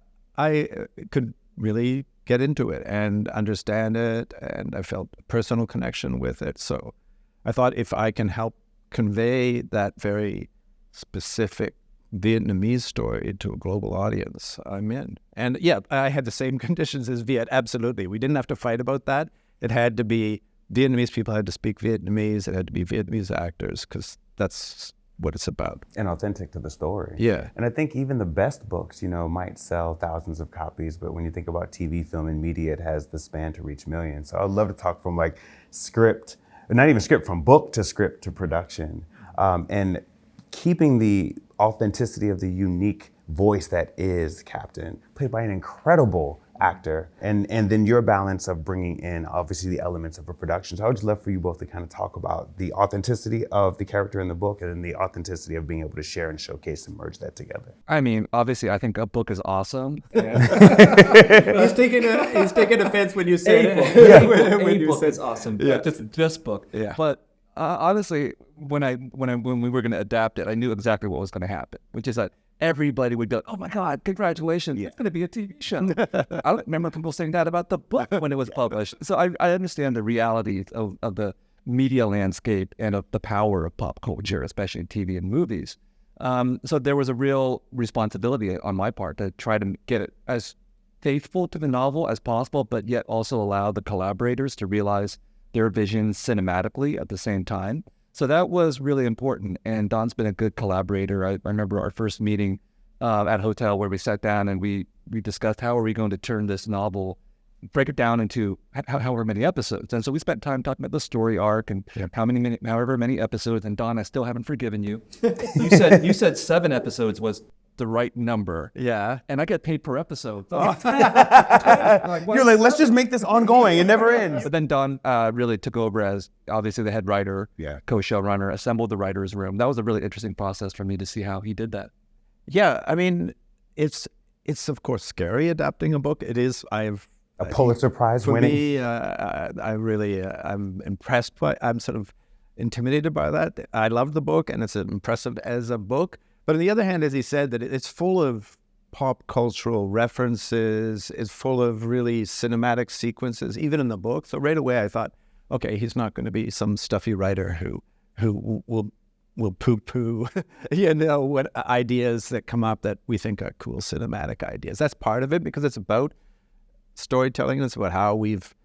could really get into it and understand it, and I felt a personal connection with it. So I thought if I can help convey that very specific Vietnamese story to a global audience, I'm in. And yeah, I had the same conditions as Viet, absolutely. We didn't have to fight about that. It had to be Vietnamese people had to speak Vietnamese. It had to be Vietnamese actors, because that's what it's about. And authentic to the story. Yeah. And I think even the best books, might sell thousands of copies, but when you think about TV, film, and media, it has the span to reach millions. So I'd love to talk from like script, not even script, from book to script to production, and keeping the authenticity of the unique voice that is Captain, played by an incredible actor, and then your balance of bringing in obviously the elements of a production. So I would just love for you both to kind of talk about the authenticity of the character in the book and then the authenticity of being able to share and showcase and merge that together. I mean, obviously, I think a book is awesome. He's taking offense when you say it. A book is awesome. Yeah. Just this book. Yeah. But honestly, when we were going to adapt it, I knew exactly what was going to happen, which is that everybody would be like, oh my God, congratulations, it's going to be a TV show. I don't remember people saying that about the book when it was published. So I understand the reality of the media landscape and of the power of pop culture, especially in TV and movies. So there was a real responsibility on my part to try to get it as faithful to the novel as possible, but yet also allow the collaborators to realize their visions cinematically at the same time. So that was really important, and Don's been a good collaborator. I remember our first meeting at a hotel where we sat down and we discussed how are we going to turn this novel, break it down into however many episodes. And so we spent time talking about the story arc and however many episodes. And Don, I still haven't forgiven you. You said 7 episodes was the right number. Yeah. And I get paid per episode. You're like, let's just make this ongoing. It never ends. But then Don really took over as obviously the head writer, co-showrunner, assembled the writer's room. That was a really interesting process for me to see how he did that. Yeah, I mean, it's of course scary adapting a book. It is. A Pulitzer Prize for winning. me, I really I'm impressed by. I'm sort of intimidated by that. I love the book, and it's impressive as a book. But on the other hand, as he said, that it's full of pop cultural references. It's full of really cinematic sequences, even in the book. So right away, I thought, okay, he's not going to be some stuffy writer who will poo-poo, what ideas that come up that we think are cool cinematic ideas. That's part of it because it's about storytelling. It's about how we've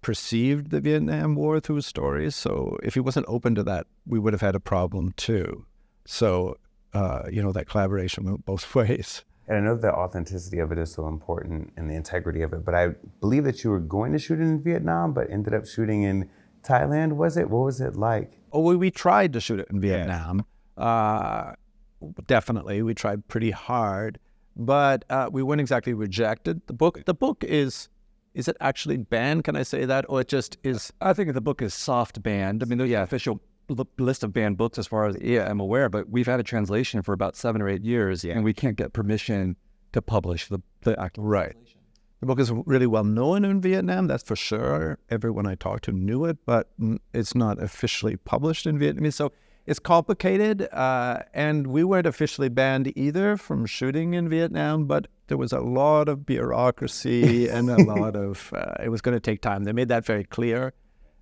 perceived the Vietnam War through stories. So if he wasn't open to that, we would have had a problem too. So, that collaboration went both ways. And I know the authenticity of it is so important and the integrity of it, but I believe that you were going to shoot it in Vietnam, but ended up shooting in Thailand, was it? What was it like? Oh, we tried to shoot it in Vietnam. Definitely, we tried pretty hard, but we weren't exactly rejected. The book is it actually banned? Can I say that, or it just is? I think the book is soft banned. I mean, yeah, official list of banned books as far as I'm aware, but we've had a translation for about 7 or 8 years, and we can't get permission to publish the actual translation. The book is really well known in Vietnam, that's for sure. Everyone I talked to knew it, but it's not officially published in Vietnamese. So it's complicated, and we weren't officially banned either from shooting in Vietnam, but there was a lot of bureaucracy and a lot of, it was going to take time. They made that very clear.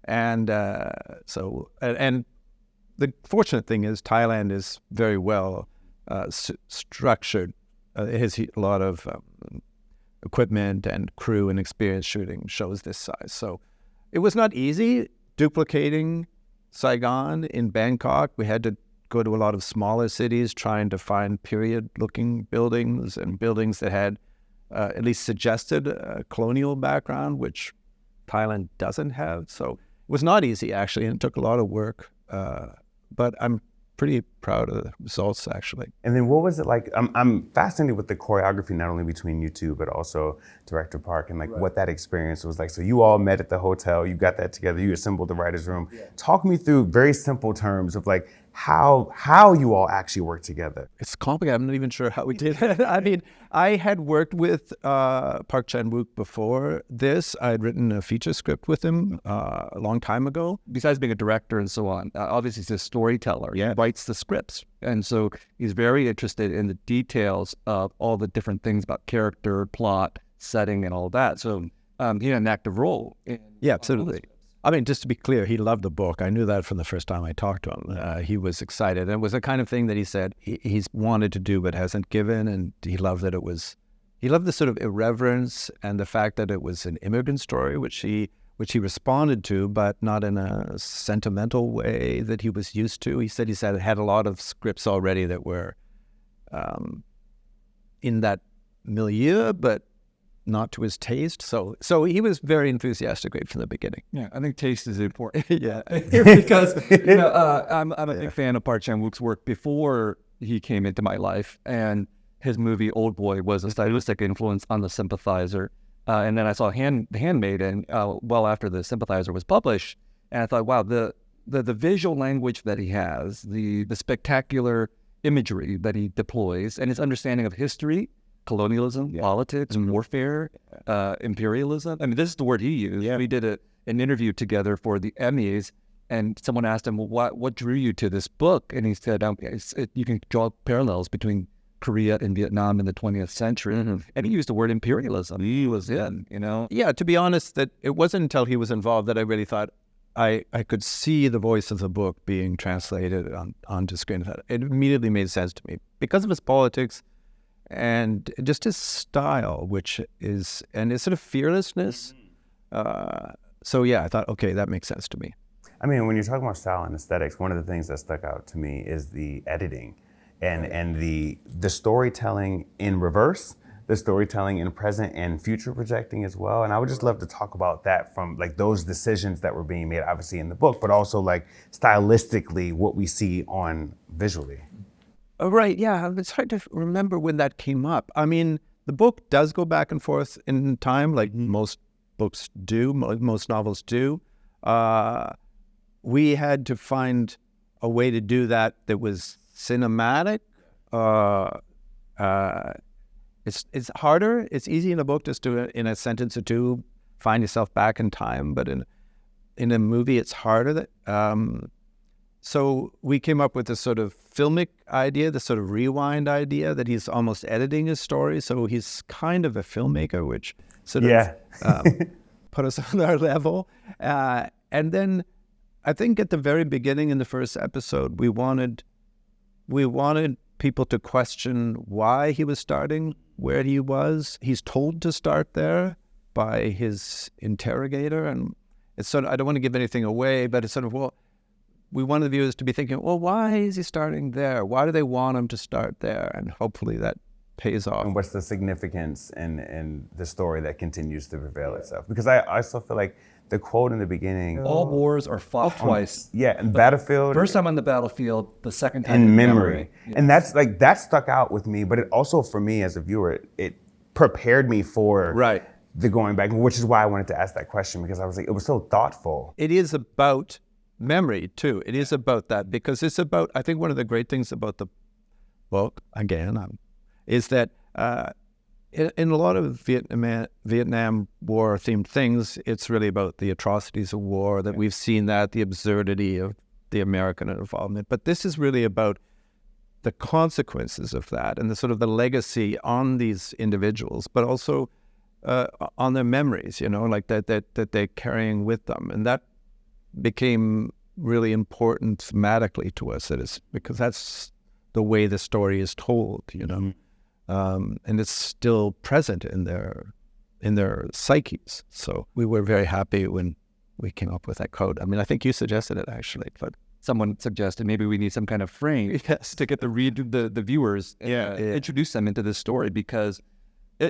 And and the fortunate thing is Thailand is very well structured. It has a lot of equipment and crew and experience shooting shows this size. So it was not easy duplicating Saigon in Bangkok. We had to go to a lot of smaller cities trying to find period-looking buildings and buildings that had at least suggested a colonial background, which Thailand doesn't have. So it was not easy, actually, and it took a lot of work. But I'm pretty proud of the results, actually. And then what was it like? I'm fascinated with the choreography, not only between you two, but also Director Park, and what that experience was like. So you all met at the hotel, you got that together, you assembled the writer's room. Yeah. Talk me through very simple terms of how you all actually work together. It's complicated. I'm not even sure how we did it. I mean, I had worked with Park Chan-wook before this. I had written a feature script with him a long time ago. Besides being a director and so on, obviously he's a storyteller. Yeah. He writes the scripts. And so he's very interested in the details of all the different things about character, plot, setting, and all that. So he had an active role. Yeah, absolutely. I mean, just to be clear, he loved the book. I knew that from the first time I talked to him. He was excited. And it was the kind of thing that he said he's wanted to do but hasn't given. And he loved that he loved the sort of irreverence and the fact that it was an immigrant story, which he responded to, but not in a sentimental way that he was used to. He said it had a lot of scripts already that were in that milieu, but not to his taste. So he was very enthusiastic right from the beginning. Yeah, I think taste is important. Yeah. Because I'm a big fan of Park Chan-wook's work before he came into my life, and his movie Old Boy was a stylistic influence on The Sympathizer. And then I saw The Handmaiden well after The Sympathizer was published, and I thought, wow, the visual language that he has, the spectacular imagery that he deploys, and his understanding of history, colonialism, politics, warfare, imperialism. I mean, this is the word he used. Yeah. We did an interview together for the Emmys, and someone asked him, well, what drew you to this book? And he said, you can draw parallels between Korea and Vietnam in the 20th century. Mm-hmm. And he used the word imperialism. He was in, Yeah, to be honest, that it wasn't until he was involved that I really thought I could see the voice of the book being translated onto screen. It immediately made sense to me because of his politics and just his style, and his sort of fearlessness. So yeah, I thought, okay, that makes sense to me. I mean, when you're talking about style and aesthetics, one of the things that stuck out to me is the editing and the storytelling in reverse, the storytelling in present and future projecting as well. And I would just love to talk about that from those decisions that were being made, obviously in the book, but also stylistically what we see on visually. Oh, right, yeah. It's hard to remember when that came up. I mean, the book does go back and forth in time, like most books do, most novels do. We had to find a way to do that was cinematic. It's harder. It's easy in a book just to, in a sentence or two, find yourself back in time. But in a movie, it's harder. So we came up with this sort of filmic idea, this sort of rewind idea that he's almost editing his story. So he's kind of a filmmaker, which sort of put us on our level. And then I think at the very beginning in the first episode, we wanted people to question why he was starting where he was. He's told to start there by his interrogator. And it's sort of, I don't want to give anything away, but it's sort of, well, we want the viewers to be thinking, well, why is he starting there? Why do they want him to start there? And hopefully that pays off. And what's the significance in the story that continues to prevail itself? Because I still feel like the quote in the beginning. All wars are fought twice. And battlefield. First time on the battlefield, the second time in memory. memory. Yes. And that's like, that stuck out with me, but it also, for me as a viewer, it prepared me for the going back, which is why I wanted to ask that question, because I was like, it was so thoughtful. It is about memory too. It is about that, because it's about, I think one of the great things about the book, again, is that in a lot of Vietnam War themed things, it's really about the atrocities of war, that we've seen that, the absurdity of the American involvement. But this is really about the consequences of that and the sort of the legacy on these individuals, but also on their memories, like that they're carrying with them. And that became really important thematically to us, because that's the way the story is told, and it's still present in their psyches. So we were very happy when we came up with that quote. I mean, I think you suggested it actually, but someone suggested maybe we need some kind of frame to get the viewers, introduce them into this story, because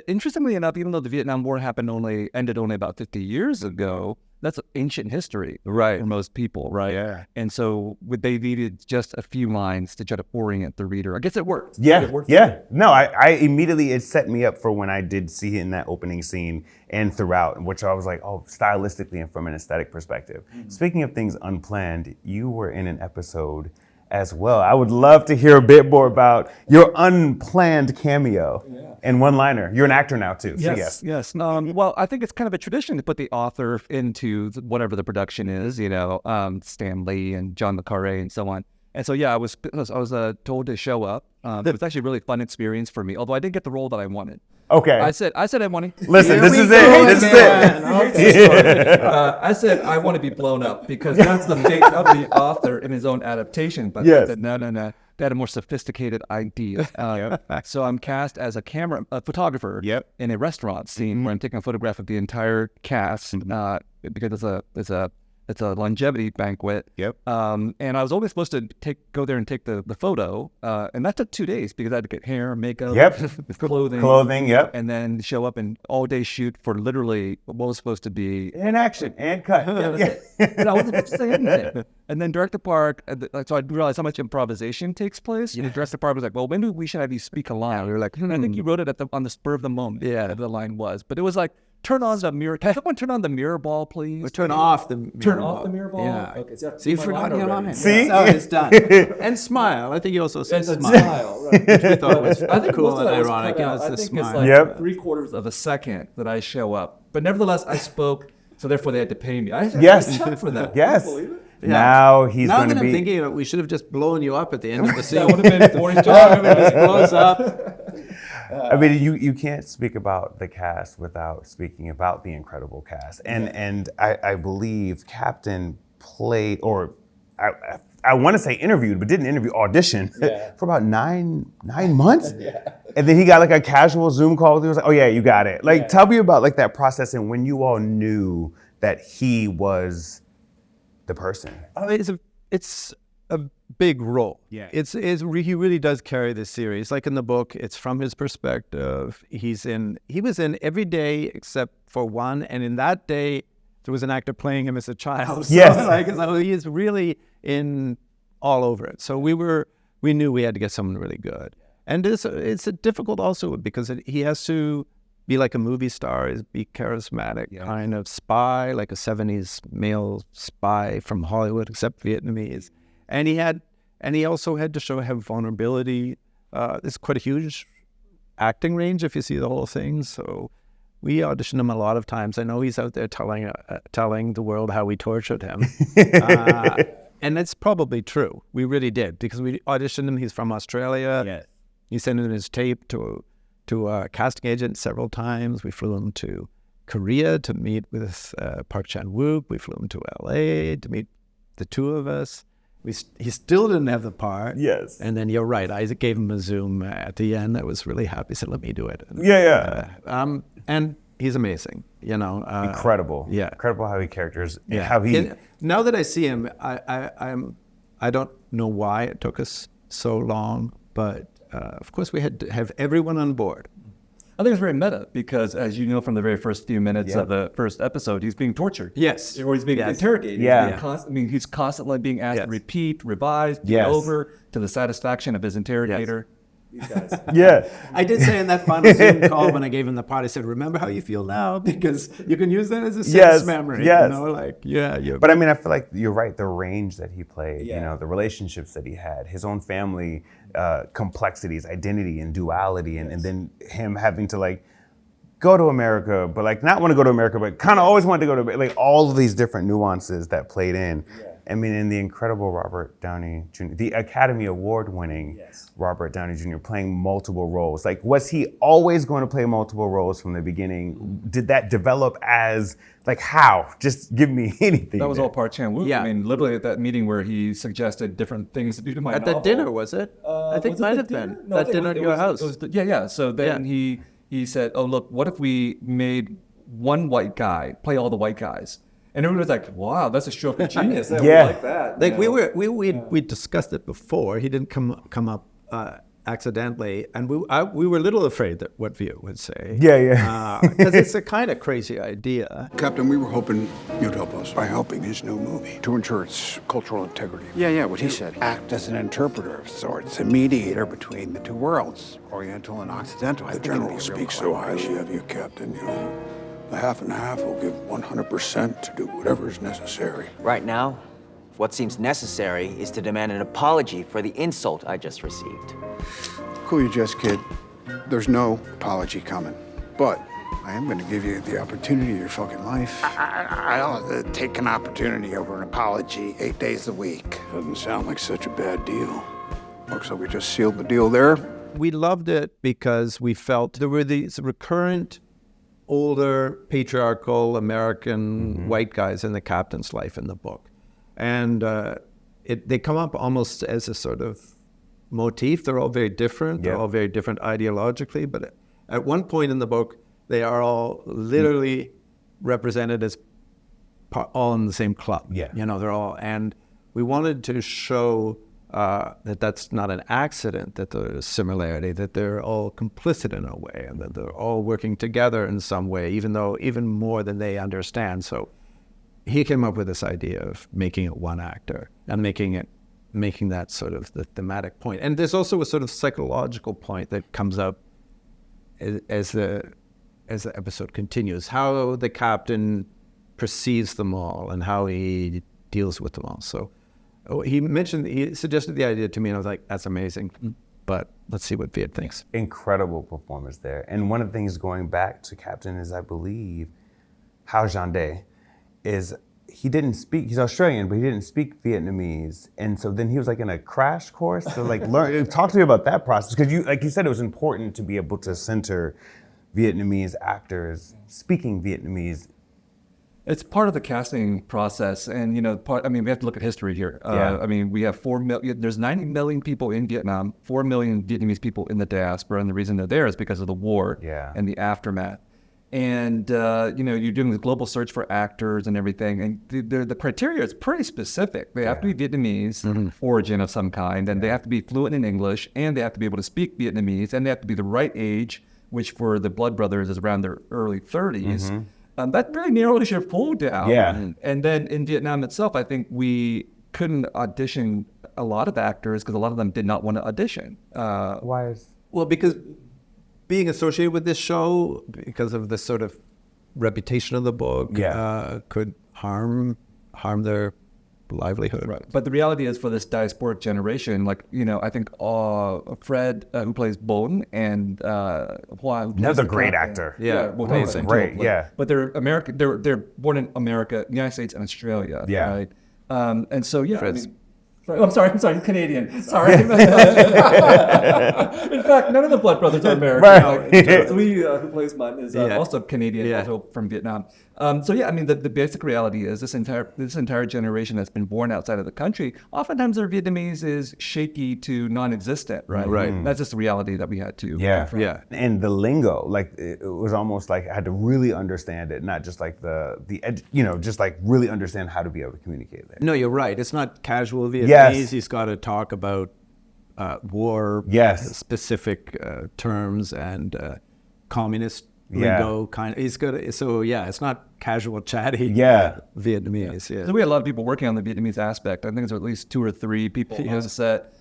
interestingly enough, even though the Vietnam War ended only about 50 years ago, that's ancient history for most people, right? Yeah. And so they needed just a few lines to try to orient the reader. I guess it worked. Yeah, it worked. No, I immediately, it set me up for when I did see it in that opening scene and throughout, which I was like, oh, stylistically and from an aesthetic perspective. Mm-hmm. Speaking of things unplanned, you were in an episode as well. I would love to hear a bit more about your unplanned cameo and one-liner. You're an actor now too, so yes. Well, I think it's kind of a tradition to put the author into whatever the production is, Stan Lee and John le Carré and so on. And so, I was told to show up. It was actually a really fun experience for me, although I didn't get the role that I wanted. Okay. I said I wanted. Listen, this is it. I said I want to be blown up, because that's the fate of the author in his own adaptation. But I said, no. They had a more sophisticated idea. So I'm cast as a photographer in a restaurant scene where I'm taking a photograph of the entire cast because it's a longevity banquet. And I was only supposed to go there and take the photo, and that took 2 days because I had to get hair, makeup, clothing, and then show up and all-day shoot for literally what was supposed to be in action and cut. And I wasn't supposed to say anything. And then Director Park, so I realized how much improvisation takes place. Director Park was like, "Well, when do we should have you speak a line?" We were like, "I think you wrote it on the spur of the moment." The line was, but it was like, turn on the mirror. Can someone turn on the mirror ball, please? Or turn off the mirror Turn ball. off the mirror ball? Yeah. Okay, so you forgot your line. See? That's how it's done. And smile. I think you also said smile. Right. Which we thought was I think cool most of and that was ironic. cut out. It's I the think smile. it's like 3/4 of a second that I show up. But nevertheless, I spoke, so therefore they had to pay me. I had to check for that. Yes. Can you believe it? Now he's now going to that be. I'm thinking, we should have just blown you up at the end of the scene. That would have been Morning Job. Just blows up. I mean, you can't speak about the cast without speaking about the incredible cast, and I believe Captain played, or I want to say interviewed, but didn't audition for about nine months, and then he got like a casual Zoom call with you. He was like, "Oh yeah, you got it." Like, tell me about like that process and when you all knew that he was the person. It's a big role. He really does carry this series. Like in the book, it's from his perspective. He was in every day except for one, and in that day there was an actor playing him as a child. So he is really in all over it. So we knew we had to get someone really good. And it's difficult also because he has to be like a movie star, be charismatic, kind of spy, like a 70s male spy from Hollywood, except Vietnamese. And he also had to have vulnerability. It's quite a huge acting range if you see the whole thing. So we auditioned him a lot of times. I know he's out there telling the world how we tortured him. And it's probably true. We really did, because we auditioned him. He's from Australia. Yes. He sent in his tape to a casting agent several times. We flew him to Korea to meet with Park Chan-wook. We flew him to LA to meet the two of us. He still didn't have the part. Yes. And then you're right. I gave him a Zoom at the end. I was really happy. He said, let me do it. And, and he's amazing, you know. Incredible. Yeah. Incredible how he characters, Yeah. how he... Now that I see him, I don't know why it took us so long, but of course we had to have everyone on board. I think it's very meta because, as you know from the very first few minutes of the first episode, he's being tortured. Yes. Or he's being interrogated. Yeah. He's constantly being asked to repeat, revise, do over to the satisfaction of his interrogator. These guys. Yeah. I did say in that final Zoom call when I gave him the part, I said, remember how you feel now? Because you can use that as a sense memory. Yes. You know, like, yeah. But I mean, I feel like you're right. The range that he played, you know, the relationships that he had, his own family, complexities, identity and duality, and then him having to like go to America, but like not want to go to America, but kind of always wanted to go to, like all of these different nuances that played in. Yeah. I mean, in the incredible Robert Downey Jr., the Academy Award winning Robert Downey Jr. playing multiple roles. Like, was he always going to play multiple roles from the beginning? Did that develop as, like, how? Just give me anything. That was all Park Chan-wook. Yeah. I mean, literally at that meeting where he suggested different things to do to my At novel. that dinner, was it? I think it might have been. No, that dinner at your house. So then he said, oh, look, what if we made one white guy play all the white guys? And everyone was like, wow, that's a stroke of genius. We like that. Like we discussed it before. He didn't come up accidentally, and we were a little afraid that what Viet would say. Because it's a kind of crazy idea. Captain, we were hoping you'd help us by helping his new movie to ensure its cultural integrity. Yeah, what he said. Act as an interpreter of sorts, a mediator between the two worlds, Oriental and Occidental. The General speaks so highly of you, Captain. You know, the half and half will give 100% to do whatever is necessary. Right now, what seems necessary is to demand an apology for the insult I just received. Cool your jets, kid. There's no apology coming. But I am going to give you the opportunity of your fucking life. I don't take an opportunity over an apology 8 days a week. Doesn't sound like such a bad deal. Looks like we just sealed the deal there. We loved it because we felt there were these recurrent older patriarchal American white guys in the captain's life in the book. And they come up almost as a sort of motif. They're all very different. They're all very different ideologically. But at one point in the book, they are all literally represented as all in the same club. Yeah. You know, they're all, and we wanted to show that that's not an accident, that there's similarity, that they're all complicit in a way, and that they're all working together in some way, even more than they understand. So he came up with this idea of making it one actor and making that sort of the thematic point. And there's also a sort of psychological point that comes up as the episode continues, how the captain perceives them all and how he deals with them all. So he suggested the idea to me, and I was like, that's amazing. But let's see what Viet thinks. Incredible performance there. And one of the things going back to Captain is, I believe, Hao Zhang is, he's Australian, but he didn't speak Vietnamese. And so then he was like in a crash course to like learn. Talk to me about that process. Because like you said, it was important to be able to center Vietnamese actors speaking Vietnamese. It's part of the casting process, and we have to look at history here. I mean, we have 4 million. There's 90 million people in Vietnam, 4 million Vietnamese people in the diaspora, and the reason they're there is because of the war and the aftermath. And you're doing the global search for actors and everything, and the criteria is pretty specific. They have to be Vietnamese origin of some kind, and they have to be fluent in English, and they have to be able to speak Vietnamese, and they have to be the right age, which for the Blood Brothers is around their early 30s. That really narrows your pool down. And then in Vietnam itself, I think we couldn't audition a lot of actors because a lot of them did not want to audition. Why is? Well, because being associated with this show, because of the sort of reputation of the book, could harm their livelihood. Right. But the reality is for this diasporic generation, like, I think Fred, who plays Bolton, and Hua, who plays Another the great captain. actor. Well, amazing. Great, yeah. But they're American. They're born in America, United States, and Australia. Yeah. Right. And so Fred's- I'm sorry, Canadian. Sorry. In fact, none of the Blood Brothers are American. Right. Lee, who plays Martin, is also Canadian, also from Vietnam. The basic reality is this entire generation that's been born outside of the country, oftentimes their Vietnamese is shaky to non-existent, right? Right. That's just the reality that we had to. Yeah. And the lingo, like it was almost like I had to really understand it, not just like just like really understand how to be able to communicate there. No, you're right. It's not casual Vietnamese. Yes. He's got to talk about war, specific terms, and communist lingo. Kind of. He's good. So it's not casual chatty. Vietnamese. Yeah. So we had a lot of people working on the Vietnamese aspect. I think there's at least 2 or 3 people on the set.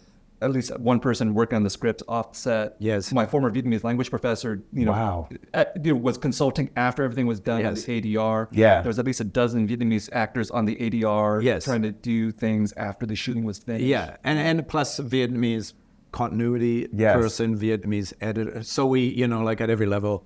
At least one person working on the script off set. Yes. My former Vietnamese language professor, was consulting after everything was done with the ADR. Yeah. There was at least a dozen Vietnamese actors on the ADR Yes. trying to do things after the shooting was finished. Yeah, and plus Vietnamese continuity person, Vietnamese editor. So we, like at every level,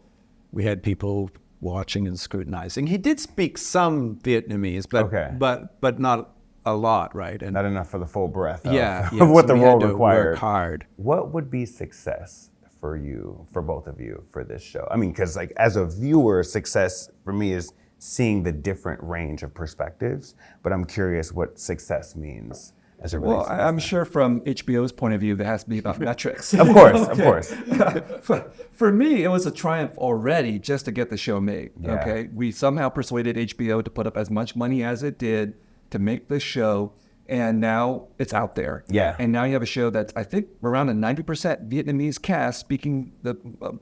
we had people watching and scrutinizing. He did speak some Vietnamese, but not a lot, right? And Not enough for the full breadth of, of of what so the we role had to required. Work hard. What would be success for you, for both of you, for this show? I mean, because like as a viewer, success for me is seeing the different range of perspectives. But I'm curious what success means as it relates. Well, I'm sure from HBO's point of view, there has to be about metrics. Of course. For me, it was a triumph already just to get the show made. Yeah. Okay, we somehow persuaded HBO to put up as much money as it did to make this show, and now it's out there. Yeah. And now you have a show that's, I think, around a 90% Vietnamese cast speaking a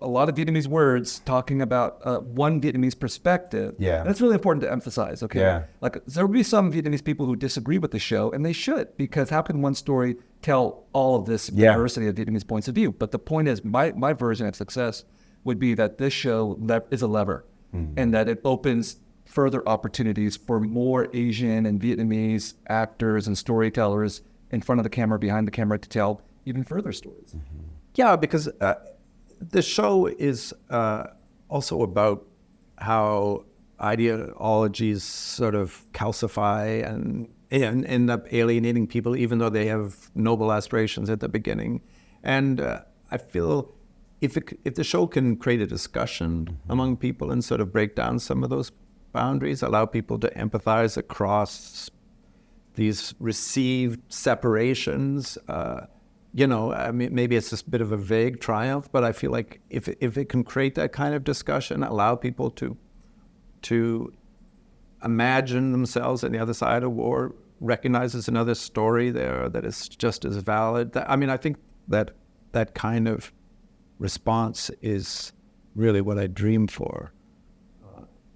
lot of Vietnamese words, talking about one Vietnamese perspective. Yeah. And that's really important to emphasize, okay? Yeah. Like, there will be some Vietnamese people who disagree with the show, and they should, because how can one story tell all of this diversity of Vietnamese points of view? But the point is, my version of success would be that this show is a lever, and that it opens further opportunities for more Asian and Vietnamese actors and storytellers in front of the camera, behind the camera, to tell even further stories. Yeah, because the show is also about how ideologies sort of calcify and end up alienating people, even though they have noble aspirations at the beginning. And I feel if the show can create a discussion among people and sort of break down some of those boundaries, allow people to empathize across these received separations. I mean, maybe it's just a bit of a vague triumph, but I feel like if it can create that kind of discussion, allow people to imagine themselves on the other side of war, recognize there's another story there that is just as valid. I think that kind of response is really what I dream for.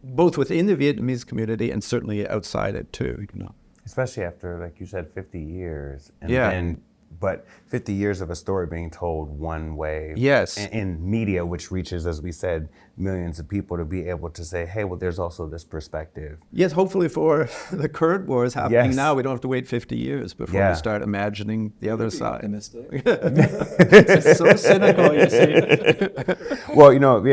Both within the Vietnamese community and certainly outside it too, Especially after, like you said, 50 years. But 50 years of a story being told one way. Yes. In media, which reaches, as we said, millions of people, to be able to say, hey, well, there's also this perspective. Yes, hopefully for the current wars happening now, we don't have to wait 50 years before we start imagining the other side. It's so cynical, you see. Well,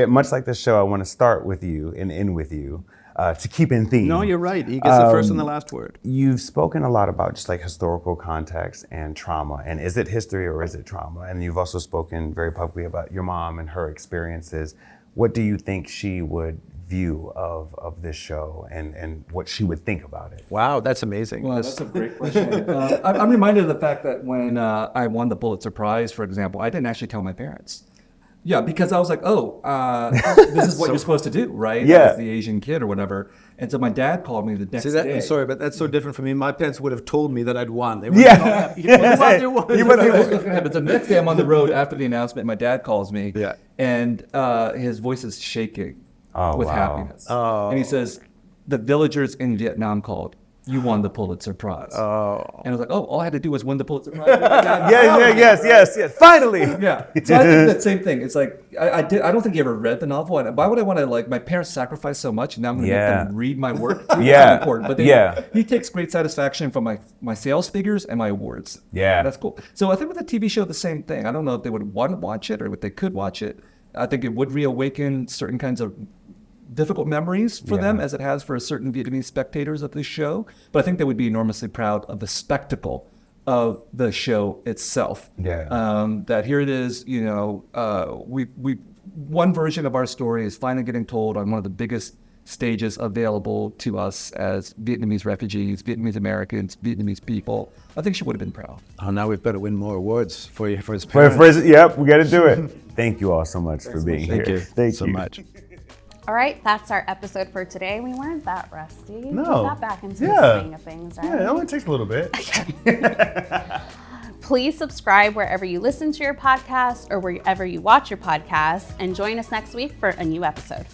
much like this show, I want to start with you and end with you. To keep in theme. No, you're right. He gets the first and the last word. You've spoken a lot about just like historical context and trauma, and is it history or is it trauma? And you've also spoken very publicly about your mom and her experiences. What do you think she would view of this show and what she would think about it? Wow, that's amazing. Well, that's a great question. I'm reminded of the fact that when I won the Pulitzer Prize, for example, I didn't actually tell my parents. Yeah, because I was like, this is what you're supposed to do, right? Yeah. As the Asian kid or whatever. And so my dad called me the next day. Sorry, but that's so different from me. My parents would have told me that I'd won. They would Yeah. So the next day I'm on the road after the announcement, my dad calls me, and his voice is shaking with happiness. And he says, the villagers in Vietnam called. you won the Pulitzer Prize. Oh. And I was like, oh, all I had to do was win the Pulitzer Prize. Yes. Finally. Yeah. So I think that same thing. It's like I don't think you ever read the novel. And why would I want to, like, my parents sacrificed so much, and now I'm going to make them read my work. It's not important. But then he takes great satisfaction from my sales figures and my awards. Yeah. That's cool. So I think with the TV show, the same thing. I don't know if they would want to watch it or if they could watch it. I think it would reawaken certain kinds of difficult memories for them, as it has for certain Vietnamese spectators of this show. But I think they would be enormously proud of the spectacle of the show itself. That here it is, you know, we one version of our story is finally getting told on one of the biggest stages available to us as Vietnamese refugees, Vietnamese Americans, Vietnamese people. I think she would have been proud. Oh, now we've got to win more awards for his parents. Yep, we got to do it. Thank you all so much for being here. Thank you. Thank so you. much. All right, that's our episode for today. We weren't that rusty. We No. got back into the swing of things, right? Yeah, it only takes a little bit. Please subscribe wherever you listen to your podcast or wherever you watch your podcast, and join us next week for a new episode.